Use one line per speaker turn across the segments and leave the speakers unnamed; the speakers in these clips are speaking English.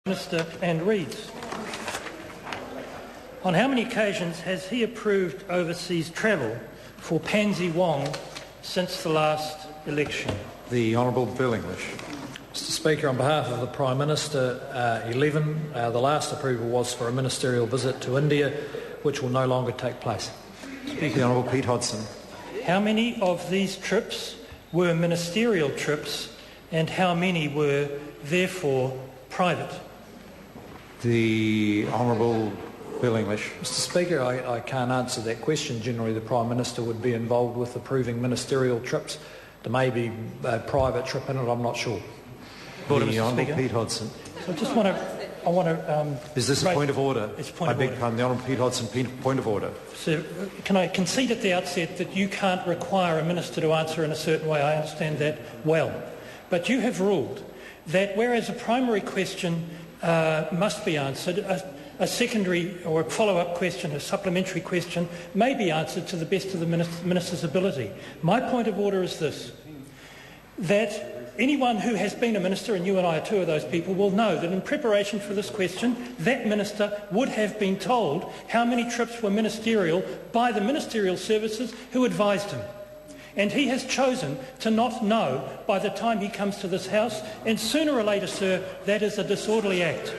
Minister and reads, on how many occasions has he approved overseas travel for Pansy Wong since the last election?
The Honourable Bill English.
Mr Speaker, on behalf of the Prime Minister, 11. The last approval was for a ministerial visit to India, which will no longer take place.
Speaker, the Honourable Pete Hodgson.
How many of these trips were ministerial trips and how many were therefore private?
The Honourable Bill English.
Mr Speaker, I can't answer that question. Generally, the Prime Minister would be involved with approving ministerial trips. There may be a private trip in it, I'm not sure.
The Honourable Pete Hodgson.
So I want to...
Is this a point of order?
It's a point of order.
I beg pardon, the Honourable Pete Hodgson, point of order.
So can I concede at the outset that you can't require a minister to answer in a certain way? I understand that well. But you have ruled that whereas a primary question must be answered, a secondary or a follow-up question, a supplementary question, may be answered to the best of the minister's ability. My point of order is this, that anyone who has been a minister, and you and I are two of those people, will know that in preparation for this question, that minister would have been told how many trips were ministerial by the ministerial services who advised him. And he has chosen to not know by the time he comes to this House, and sooner or later, sir, that is a disorderly act.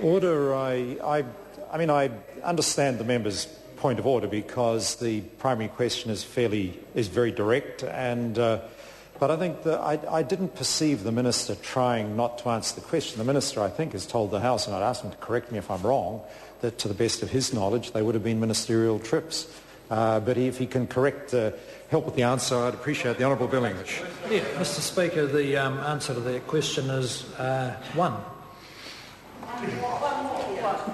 Order. I understand the member's point of order because the primary question is very direct, and but I think that I didn't perceive the minister trying not to answer the question. The minister, I think, has told the House, and I'd ask him to correct me if I'm wrong, that to the best of his knowledge they would have been ministerial trips. But if he can help with the answer, I'd appreciate the Honourable Bill English.
Yeah, Mr Speaker, the answer to that question is one.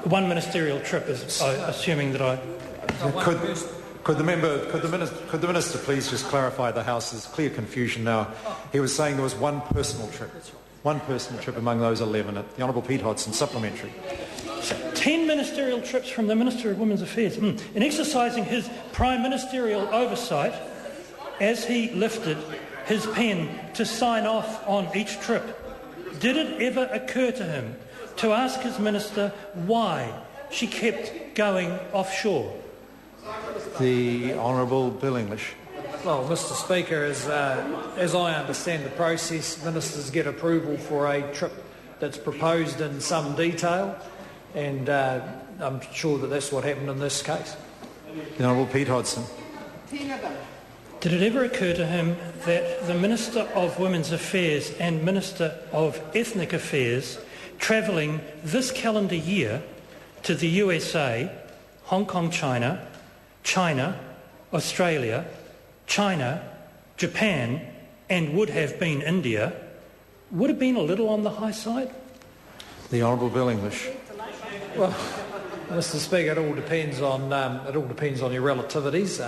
One ministerial trip is assuming that I...
Could the minister please just clarify the House's clear confusion now? He was saying there was one personal trip among those 11. The Honourable Pete Hodgson, supplementary.
10 ministerial trips from the Minister of Women's Affairs. In exercising his prime ministerial oversight, as he lifted his pen to sign off on each trip, did it ever occur to him to ask his minister why she kept going offshore?
The Honourable Bill English.
Well, Mr Speaker, as I understand the process, ministers get approval for a trip that's proposed in some detail, and I'm sure that that's what happened in this case.
The Honourable Pete Hodgson.
Did it ever occur to him that the Minister of Women's Affairs and Minister of Ethnic Affairs travelling this calendar year to the USA, Hong Kong, China, Australia, China, Japan, and would have been India, would have been a little on the high side?
The Honourable Bill English.
Well, Mr Speaker, it all depends on your relativities.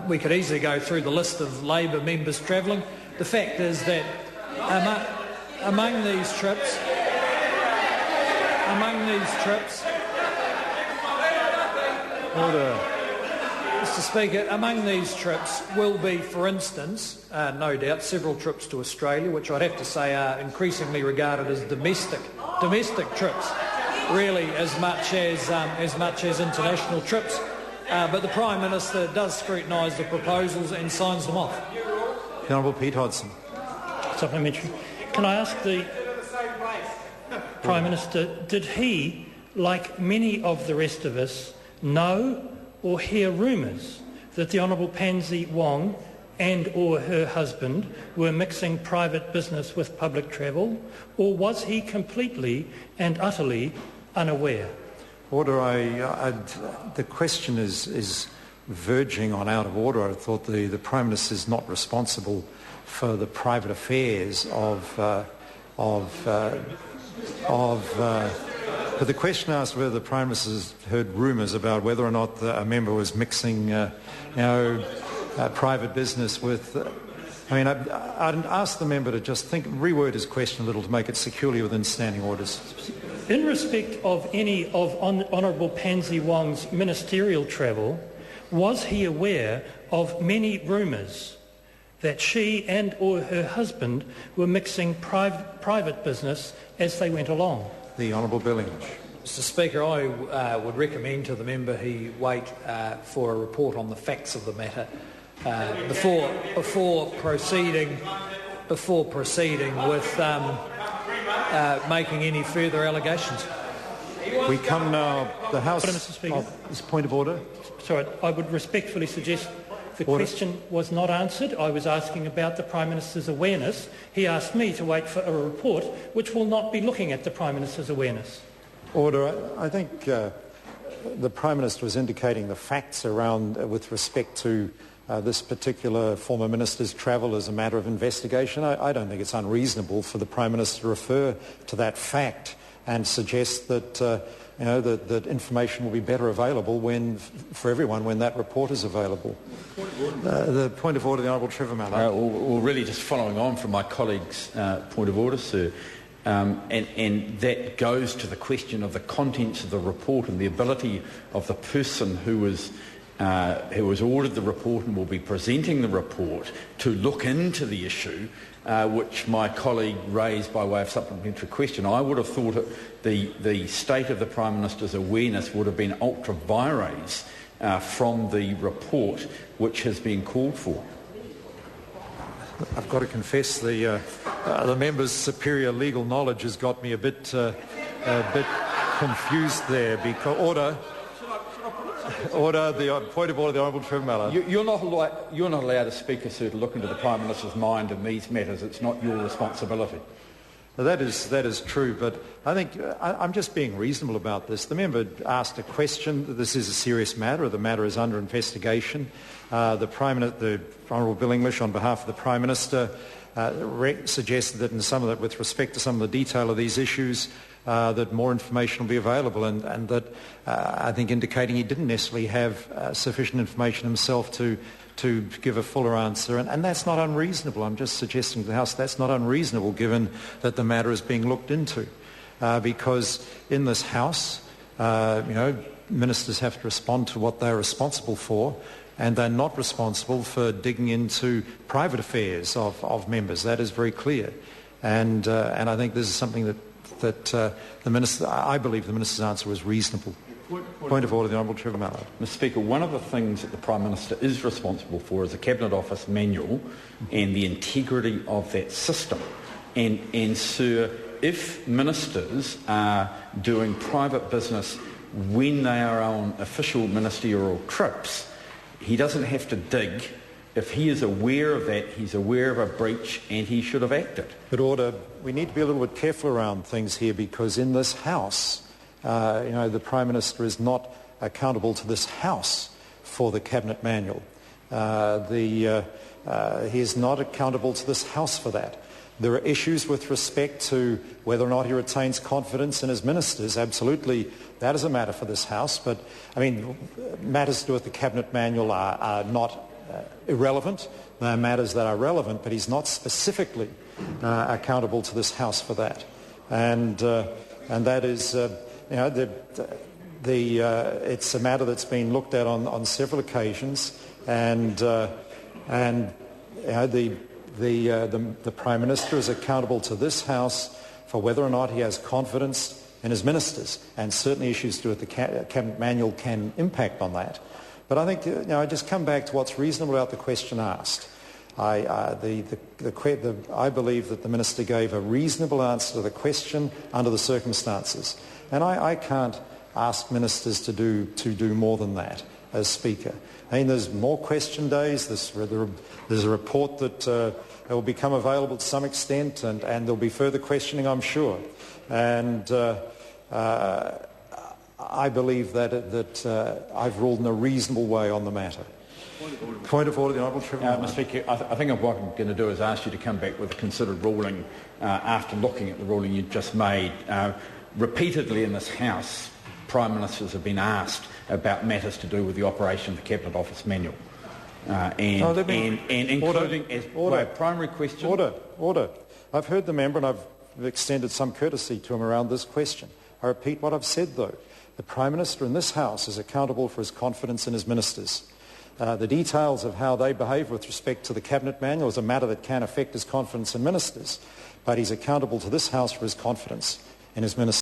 We could easily go through the list of Labor members travelling. The fact is that among these trips,
Order.
Mr Speaker, among these trips will be, for instance, no doubt, several trips to Australia, which I'd have to say are increasingly regarded as domestic trips, really as much as international trips. But the Prime Minister does scrutinise the proposals and signs them off.
The Honourable Pete Hodgson.
Supplementary. Can I ask the Prime Minister, did he, like many of the rest of us, know or hear rumours that the Honourable Pansy Wong and or her husband were mixing private business with public travel, or was he completely and utterly unaware?
Order. The question is verging on out of order. I thought the Prime Minister is not responsible for the private affairs but the question asked whether the Prime Minister has heard rumours about whether or not a member was mixing, private business with. I'd ask the member to just reword his question a little to make it securely within standing orders.
In respect of any of Honourable Pansy Wong's ministerial travel, was he aware of many rumours that she and or her husband were mixing private business as they went along.
The Honourable Billingham.
Mr Speaker, I would recommend to the member he wait for a report on the facts of the matter before proceeding with making any further allegations.
We come now. The House.
Mr. Speaker.
This point of order.
Sorry, I would respectfully suggest the question was not answered. I was asking about the Prime Minister's awareness. He asked me to wait for a report which will not be looking at the Prime Minister's awareness.
Order. I think the Prime Minister was indicating the facts around with respect to this particular former Minister's travel as a matter of investigation. I don't think it's unreasonable for the Prime Minister to refer to that fact and suggest that that information will be better available for everyone when that report is available. The point of order, the Honourable Trevor Mallard.
Well, really just following on from my colleague's point of order, sir, and that goes to the question of the contents of the report and the ability of the person who has ordered the report and will be presenting the report to look into the issue, which my colleague raised by way of supplementary question. I would have thought the state of the Prime Minister's awareness would have been ultra vires from the report which has been called for.
I've got to confess the member's superior legal knowledge has got me a bit confused there. Because order. The point of order, the Honourable Trevor Mallard.
You're not allowed, as Speaker, sir, to look into the Prime Minister's mind in these matters. It's not your responsibility.
That is true, but I think I'm just being reasonable about this. The member asked a question. This is a serious matter. The matter is under investigation. The Honourable Bill English, on behalf of the Prime Minister, suggested that with respect to some of the detail of these issues, that more information will be available, and that I think indicating he didn't necessarily have sufficient information himself to give a fuller answer, and that's not unreasonable. I'm just suggesting to the House that's not unreasonable given that the matter is being looked into, because in this House, ministers have to respond to what they're responsible for, and they're not responsible for digging into private affairs of members. That is very clear, and I think this is something that the Minister, I believe the Minister's answer was reasonable. Point of order, the Honourable Trevor Mallard.
Mr Speaker, one of the things that the Prime Minister is responsible for is the Cabinet Office manual and the integrity of that system. And sir, if ministers are doing private business when they are on official ministerial trips, he doesn't have to dig. If he is aware of that, he's aware of a breach and he should have acted.
But order, we need to be a little bit careful around things here, because in this House, the Prime Minister is not accountable to this House for the Cabinet Manual. He is not accountable to this House for that. There are issues with respect to whether or not he retains confidence in his ministers. Absolutely, that is a matter for this House. But, matters to do with the Cabinet Manual are not irrelevant. They are matters that are relevant, but he's not specifically accountable to this House for that. And that is, it's a matter that's been looked at on several occasions, and the Prime Minister is accountable to this House for whether or not he has confidence in his ministers, and certainly issues to do with the Cabinet Manual can impact on that. But I think, I just come back to what's reasonable about the question asked. I believe that the Minister gave a reasonable answer to the question under the circumstances. And I can't ask ministers to do more than that as Speaker. There's more question days. There's a report that will become available to some extent, and there'll be further questioning, I'm sure. And I believe that I've ruled in a reasonable way on the matter. Point of order, the Honourable Trevor.
Mr Speaker, I think what I'm going to do is ask you to come back with a considered ruling after looking at the ruling you just made. Repeatedly in this House, Prime Ministers have been asked about matters to do with the operation of the Cabinet Office manual, including as a primary question.
Order. I've heard the member, and I've extended some courtesy to him around this question. I repeat what I've said, though. The Prime Minister in this House is accountable for his confidence in his ministers. The details of how they behave with respect to the Cabinet Manual is a matter that can affect his confidence in ministers, but he's accountable to this House for his confidence in his ministers.